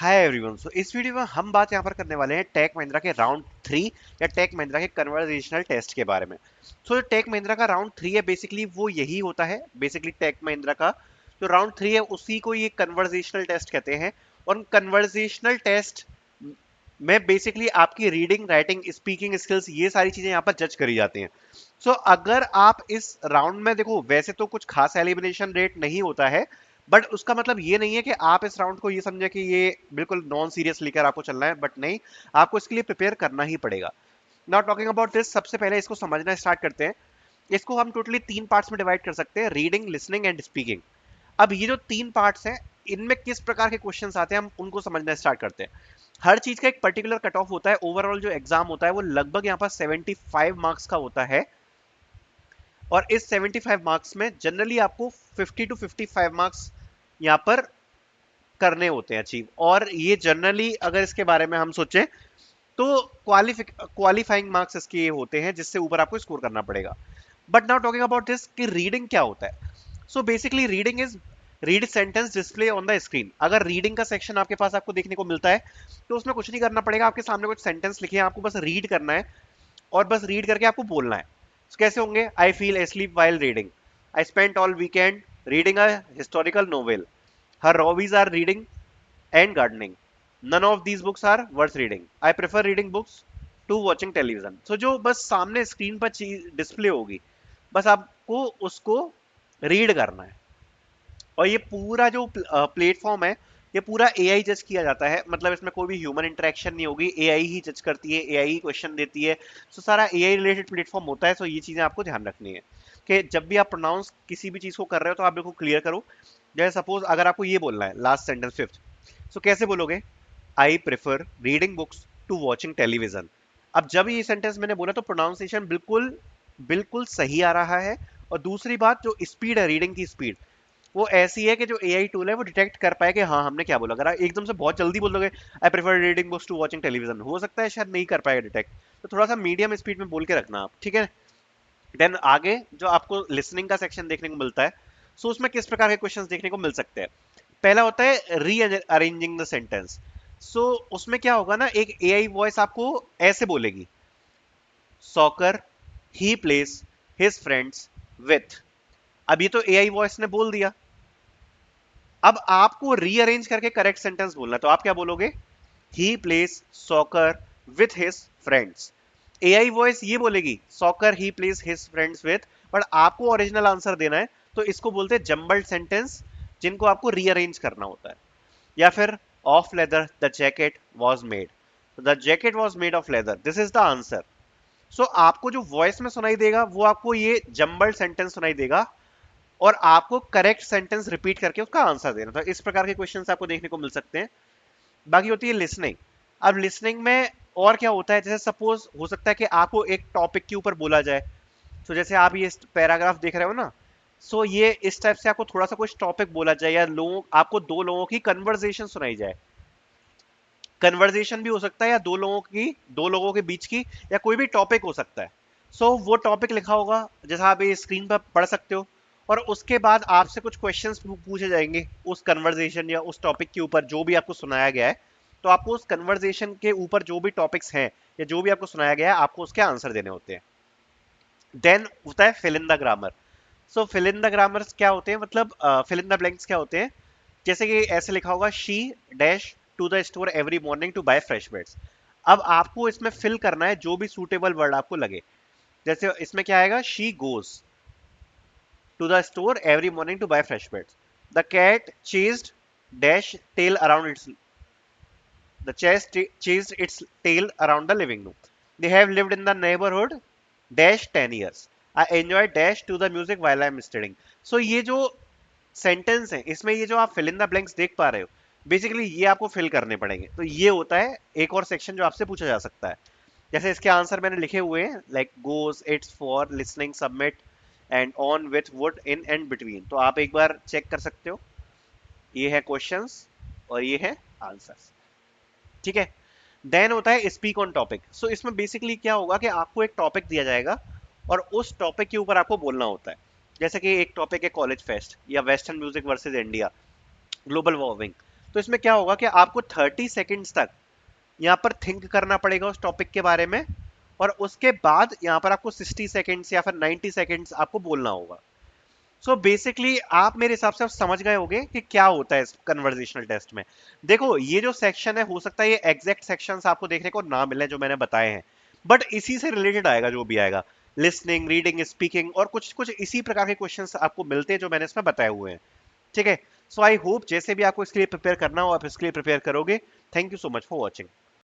Hi everyone. सो इस video में हम बात यहाँ पर करने वाले हैं टेक महिंद्रा के राउंड 3 या टेक महिंद्रा के कन्वर्सेशनल टेस्ट के बारे में। सो जो टेक महिंद्रा का राउंड 3 है बेसिकली वो यही होता है। बेसिकली टेक महिंद्रा का जो राउंड 3 है उसी को ये कन्वर्सेशनल टेस्ट कहते हैं। और कन्वर्सेशनल टेस्ट में बेसिकली आपकी रीडिंग राइटिंग स्पीकिंग स्किल्स ये सारी चीजें यहाँ पर जज करी जाती हैं। सो अगर आप इस राउंड में देखो वैसे तो कुछ खास एलिमिनेशन रेट नहीं होता है, बट उसका मतलब ये नहीं है कि आप इस राउंड को ये समझे कि ये बिल्कुल नॉन सीरियस लेकर आपको चलना है, बट नहीं, आपको इसके लिए प्रिपेयर करना ही पड़ेगा। नॉट टॉकिंग अबाउट दिस, सबसे पहले इसको समझना स्टार्ट करते हैं। इसको हम टोटली 3 पार्ट्स में डिवाइड कर सकते हैं, रीडिंग लिसनिंग एंड स्पीकिंग। अब ये जो 3 पार्ट्स हैं इनमें किस प्रकार के क्वेश्चंस आते हैं हम उनको समझना स्टार्ट करते हैं। हर चीज का एक पर्टिकुलर कट ऑफ होता है। ओवरऑल जो एग्जाम होता है वो लगभग यहाँ पर 75 मार्क्स का होता है। और इस 75 मार्क्स में जनरली आपको 50 टू 55 मार्क्स यहाँ पर करने होते हैं अचीव। और ये जनरली अगर इसके बारे में हम सोचें तो क्वालिफाइंग मार्क्स इसके होते हैं जिससे ऊपर आपको स्कोर करना पड़ेगा। But now talking about this कि रीडिंग क्या होता है। So basically reading is read sentence display on the screen. अगर रीडिंग का सेक्शन आपके पास आपको देखने को मिलता है तो उसमें कुछ नहीं करना पड़ेगा, आपके सामने कुछ सेंटेंस लिखे हैं, आपको बस रीड करना है और बस रीड करके आपको बोलना है। So, कैसे होंगे? I feel asleep while reading, I spent all weekend reading a historical novel, her hobbies are reading and gardening. None of these books are worth reading. I prefer reading books to watching television. So जो बस सामने screen पर चीज display होगी बस आपको उसको read करना है। और ये पूरा जो प्लेटफॉर्म है ये पूरा एआई जज किया जाता है, मतलब इसमें कोई भी ह्यूमन इंटरेक्शन नहीं होगी, एआई ही जज करती है, एआई ही क्वेश्चन देती है। सो सारा एआई रिलेटेड प्लेटफॉर्म होता है। सो ये चीजें आपको ध्यान रखनी है कि जब भी आप प्रोनाउंस किसी भी चीज को कर रहे हो तो आप बिल्कुल क्लियर करो। जैसे सपोज अगर आपको ये बोलना है लास्ट सेंटेंस फिफ्थ, सो कैसे बोलोगे? I prefer reading books to watching television. अब जब ये सेंटेंस मैंने बोला तो प्रोनाउंसिएशन बिल्कुल बिल्कुल सही आ रहा है। और दूसरी बात जो स्पीड है, रीडिंग की स्पीड वो ऐसी है कि जो एआई टूल है वो डिटेक्ट कर पाए कि हाँ हमने क्या बोला। अगर आप एकदम से बहुत जल्दी बोल दोगे I prefer reading books to watching television, हो सकता है शायद नहीं कर पाएगा डिटेक्ट। तो थोड़ा सा मीडियम स्पीड में बोल के रखना आप, ठीक है। देन आगे जो आपको लिसनिंग का सेक्शन देखने को मिलता है, सो उसमें किस प्रकार के क्वेश्चंस देखने को मिल सकते हैं। पहला होता है री अरेंजिंग द सेंटेंस। सो उसमें क्या होगा ना, एक एआई वॉइस आपको ऐसे बोलेगी, soccer he plays his friends with. अब ये तो एआई वॉइस ने बोल दिया, अब आपको रीअरेंज करके करेक्ट सेंटेंस बोलना है। तो आप क्या बोलोगे? He plays soccer with his friends. AI voice ये बोलेगी soccer he plays his friends with, but आपको ओरिजिनल आंसर देना है। तो इसको बोलते हैं जम्बल्ड सेंटेंस, जिनको आपको रीअरेंज करना होता है। या फिर of leather the jacket was made, the jacket was made of leather, this is the answer. So आपको जो वॉइस में सुनाई देगा वो आपको ये जम्बल्ड सेंटेंस सुनाई देगा और आपको करेक्ट सेंटेंस रिपीट करके उसका आंसर देना था। इस प्रकार के क्वेश्चंस आपको देखने को मिल सकते हैं। बाकी होती है लिसनिंग। अब लिसनिंग में और क्या होता है, जैसे सपोज हो सकता है कि आपको एक टॉपिक के ऊपर बोला जाए। तो जैसे आप ये पैराग्राफ देख रहे हो ना, सो ये इस टाइप से आपको थोड़ा सा कुछ टॉपिक बोला जाए या लोगों आपको दो लोगों की कन्वर्सेशन सुनाई जाए। कन्वर्सेशन भी हो सकता है या दो लोगों के बीच की, या कोई भी टॉपिक हो सकता है। वो टॉपिक लिखा होगा जैसा आप ये स्क्रीन पर पढ़ सकते हो। और उसके बाद आपसे कुछ क्वेश्चंस पूछे जाएंगे उस कन्वर्सेशन या उस टॉपिक के ऊपर जो भी आपको सुनाया गया है। तो आपको उस कन्वर्सेशन के ऊपर जो भी टॉपिक्स हैं या जो भी आपको सुनाया गया है आपको उसके आंसर देने होते हैं। देन होता है fill in the grammar. Fill in the grammars क्या होते हैं, मतलब फिल इन द ब्लैंक्स क्या होते हैं। जैसे कि ऐसे लिखा होगा she dash to the store every morning to buy fresh breads. अब आपको इसमें फिल करना है जो भी सूटेबल वर्ड आपको लगे। जैसे इसमें क्या आएगा, she goes to the store every morning to buy fresh breads, the cat chased dash tail around its, the chased its tail around the living room. They have lived in the neighborhood dash 10 years. I enjoy dash to the music while I'm studying. ये जो sentence है इसमें ये जो आप fill in the blanks देख पा रहे हो, बेसिकली ये आपको फिल करने पड़ेंगे। तो ये होता है एक और सेक्शन जो आपसे पूछा जा सकता है। जैसे इसके आंसर मैंने लिखे हुए हैं, like goes it's for listening submit and on with would in and between. तो आप एक बार चेक कर सकते हो, ये है क्वेश्चंस और ये है आंसर्स, ठीक है। देन होता है स्पीक ऑन टॉपिक। इसमें बेसिकली क्या होगा कि आपको एक टॉपिक दिया जाएगा और उस टॉपिक के ऊपर आपको बोलना होता है। जैसे कि एक टॉपिक है कॉलेज फेस्ट या western music versus India, global warming. तो इसमें क्या होगा कि आपको 30 सेकेंड्स तक यहाँ पर थिंक करना पड़ेगा उस टॉपिक के बारे में, और उसके बाद यहाँ पर आपको 60 सेकेंड्स या फिर 90 सेकेंड्स आपको बोलना होगा। सो बेसिकली आप मेरे हिसाब से अब समझ गए होंगे कि क्या होता है इस कन्वर्जेशनल टेस्ट में। देखो ये जो सेक्शन है, हो सकता है ये एग्जैक्ट सेक्शंस आपको देखने को ना मिले जो मैंने बताए हैं, बट इसी से रिलेटेड आएगा जो भी आएगा, लिसनिंग, रीडिंग, स्पीकिंग, और कुछ कुछ इसी प्रकार के क्वेश्चंस आपको मिलते हैं जो मैंने इसमें बताए हुए हैं। ठीक है, सो आई होप जैसे भी आपको इसके लिए प्रिपेयर करना हो आप इसके लिए प्रिपेयर करोगे। Thank you so much for watching.